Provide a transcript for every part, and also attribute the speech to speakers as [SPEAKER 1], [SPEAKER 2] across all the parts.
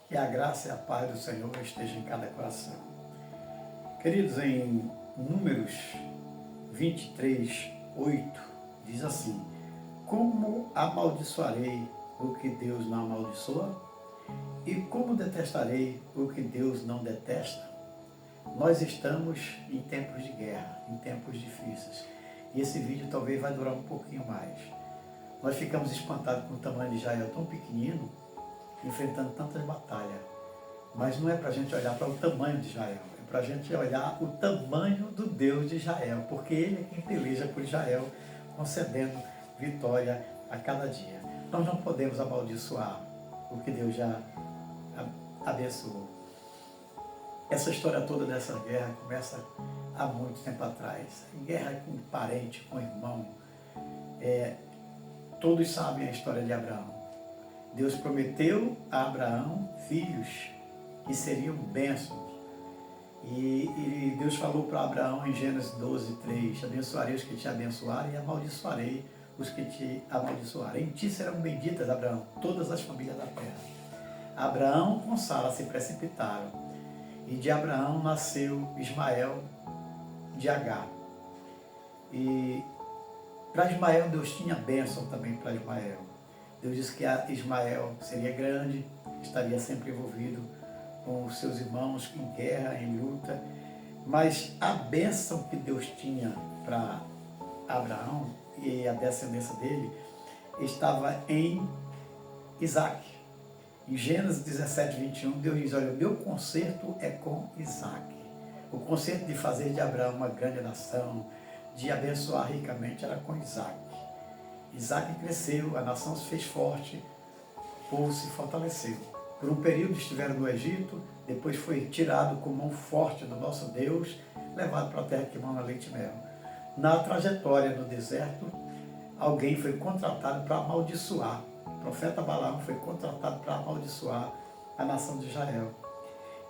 [SPEAKER 1] Que a graça e a paz do Senhor estejam em cada coração. Queridos, em Números 23:8, diz assim: como amaldiçoarei o que Deus não amaldiçoa? E como detestarei o que Deus não detesta? Nós estamos em tempos de guerra, em tempos difíceis. E esse vídeo talvez vai durar um pouquinho mais. Nós ficamos espantados com o tamanho de Israel tão pequenino, enfrentando tantas batalhas. Mas não é para a gente olhar para o tamanho de Israel, é para a gente olhar o tamanho do Deus de Israel, porque Ele é quem peleja por Israel, concedendo vitória a cada dia. Nós não podemos amaldiçoar o que Deus já abençoou. Essa história toda dessa guerra começa há muito tempo atrás. Guerra com parente, com irmão. Todos sabem a história de Abraão. Deus prometeu a Abraão filhos que seriam bênçãos. E Deus falou para Abraão em Gênesis 12:3, abençoarei os que te abençoarem e amaldiçoarei os que te amaldiçoarem. Em ti serão benditas, Abraão, todas as famílias da terra. Abraão com Sara se precipitaram. E de Abraão nasceu Ismael de Agar. E para Ismael, Deus tinha bênção também para Ismael. Deus disse que Ismael seria grande, estaria sempre envolvido com os seus irmãos em guerra, em luta. Mas a bênção que Deus tinha para Abraão e a descendência dele estava em Isaac. Em Gênesis 17:21, Deus diz: olha, o meu concerto é com Isaac. O concerto de fazer de Abraão uma grande nação, de abençoar ricamente, era com Isaac. Isaac cresceu, a nação se fez forte, o povo se fortaleceu. Por um período estiveram no Egito, depois foi tirado com mão forte do nosso Deus, levado para a terra que mana leite e mel. Na trajetória no deserto, alguém foi contratado para amaldiçoar. O profeta Balaão foi contratado para amaldiçoar a nação de Israel.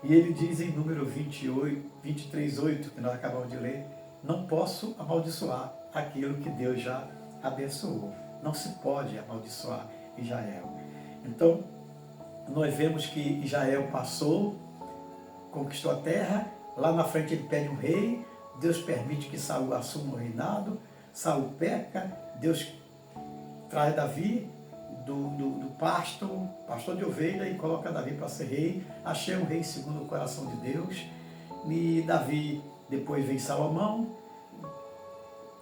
[SPEAKER 1] E ele diz em número 23:8, que nós acabamos de ler: não posso amaldiçoar aquilo que Deus já abençoou. Não se pode amaldiçoar Israel. Então, nós vemos que Israel passou, conquistou a terra, lá na frente ele pede um rei, Deus permite que Saul assuma o reinado, Saul peca, Deus traz Davi do pastor de ovelha, e coloca Davi para ser rei. Achei um rei segundo o coração de Deus. E Davi, depois vem Salomão.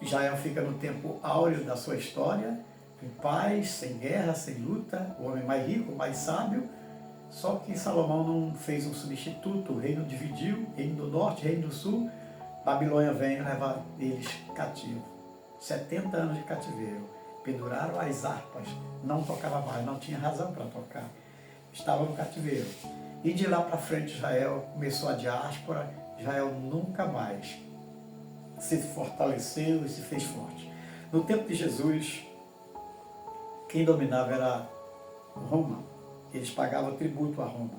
[SPEAKER 1] Israel fica no tempo áureo da sua história, em paz, sem guerra, sem luta, o homem mais rico, mais sábio. Só que Salomão não fez um substituto, o reino dividiu, reino do norte, reino do sul. Babilônia vem levar eles cativos. 70 anos de cativeiro. Penduraram as harpas, não tocava mais, não tinha razão para tocar. Estava no cativeiro. E de lá para frente Israel começou a diáspora. Israel nunca mais se fortaleceu e se fez forte. No tempo de Jesus, quem dominava era Roma. Eles pagavam tributo a Roma.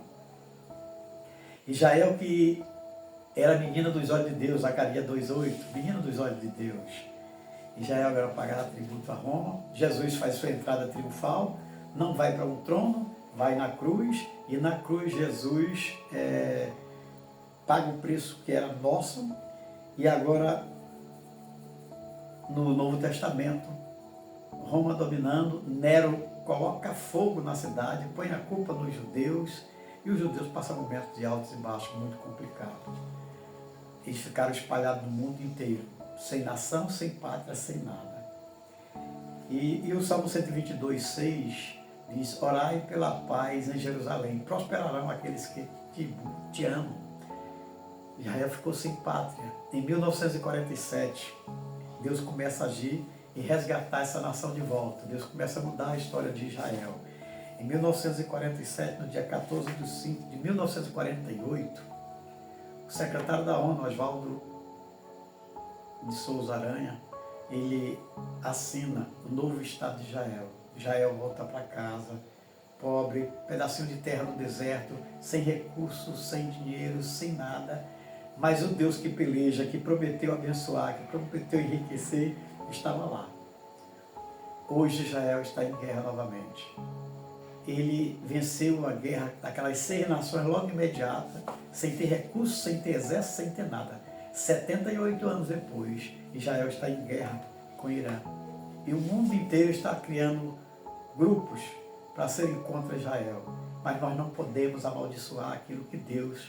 [SPEAKER 1] Israel, que era menina dos olhos de Deus, Zacarias 2:8, menina dos olhos de Deus. Israel era pagar tributo a Roma. Jesus faz sua entrada triunfal, não vai para um trono, vai na cruz, e na cruz Jesus paga o preço que era nosso. E agora, no Novo Testamento, Roma dominando, Nero coloca fogo na cidade, põe a culpa nos judeus, e os judeus passam momentos de altos e baixos muito complicados. Eles ficaram espalhados no mundo inteiro, sem nação, sem pátria, sem nada. E o Salmo 122:6 diz: orai pela paz em Jerusalém, prosperarão aqueles que te amam. Israel ficou sem pátria. Em 1947, Deus começa a agir e resgatar essa nação de volta. Deus começa a mudar a história de Israel. Em 1947, no dia 14/5 de 1948, o secretário da ONU, Oswaldo de Souza Aranha, ele assina o novo Estado de Israel. Israel volta para casa, pobre, pedacinho de terra no deserto, sem recursos, sem dinheiro, sem nada. Mas o Deus que peleja, que prometeu abençoar, que prometeu enriquecer, estava lá. Hoje Israel está em guerra novamente. ele venceu a guerra daquelas 6 nações logo imediata, sem ter recursos, sem ter exército, sem ter nada. 78 anos depois, Israel está em guerra com o Irã. E o mundo inteiro está criando grupos para serem contra Israel. Mas nós não podemos amaldiçoar aquilo que Deus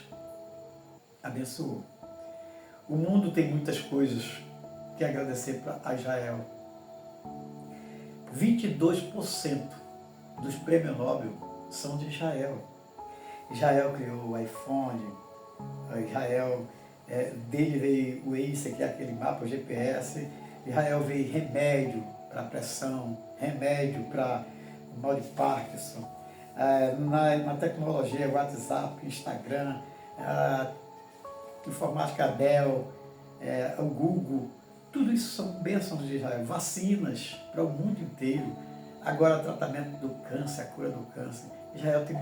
[SPEAKER 1] abençoou. O mundo tem muitas coisas que agradecer a Israel. 22% dos prêmios Nobel são de Israel. Israel criou o iPhone, Israel, dele veio o Waze, que é aquele mapa, o GPS. Israel veio remédio para pressão, remédio para mal de Parkinson. Na tecnologia, WhatsApp, Instagram, informática Dell, o Google, tudo isso são bênçãos de Israel. Vacinas para o mundo inteiro. Agora, tratamento do câncer, a cura do câncer. Israel tem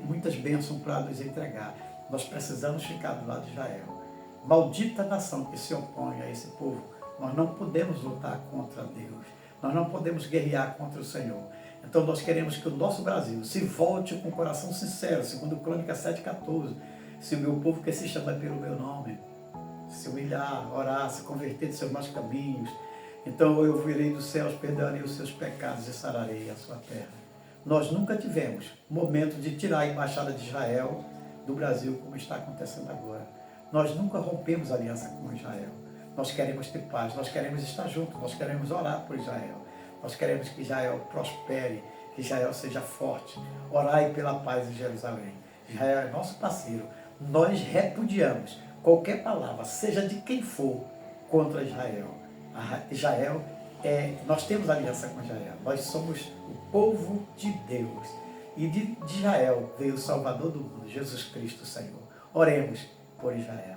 [SPEAKER 1] muitas bênçãos para nos entregar. Nós precisamos ficar do lado de Israel. Maldita nação que se opõe a esse povo. Nós não podemos lutar contra Deus. Nós não podemos guerrear contra o Senhor. Então nós queremos que o nosso Brasil se volte com o coração sincero, segundo Crônicas 7,14. Se o meu povo que se chama pelo meu nome, se humilhar, orar, se converter de seus maus caminhos, então eu virei dos céus, perdoarei os seus pecados e sararei a sua terra. Nós nunca tivemos momento de tirar a embaixada de Israel do Brasil, como está acontecendo agora. Nós nunca rompemos aliança com Israel. Nós queremos ter paz, nós queremos estar juntos, nós queremos orar por Israel. Nós queremos que Israel prospere, que Israel seja forte. Orai pela paz em Jerusalém. Israel é nosso parceiro. Nós repudiamos qualquer palavra, seja de quem for, contra Israel. Israel nós temos aliança com Israel. Nós somos o povo de Deus. E de Israel veio o Salvador do mundo, Jesus Cristo, Senhor. Oremos por Israel.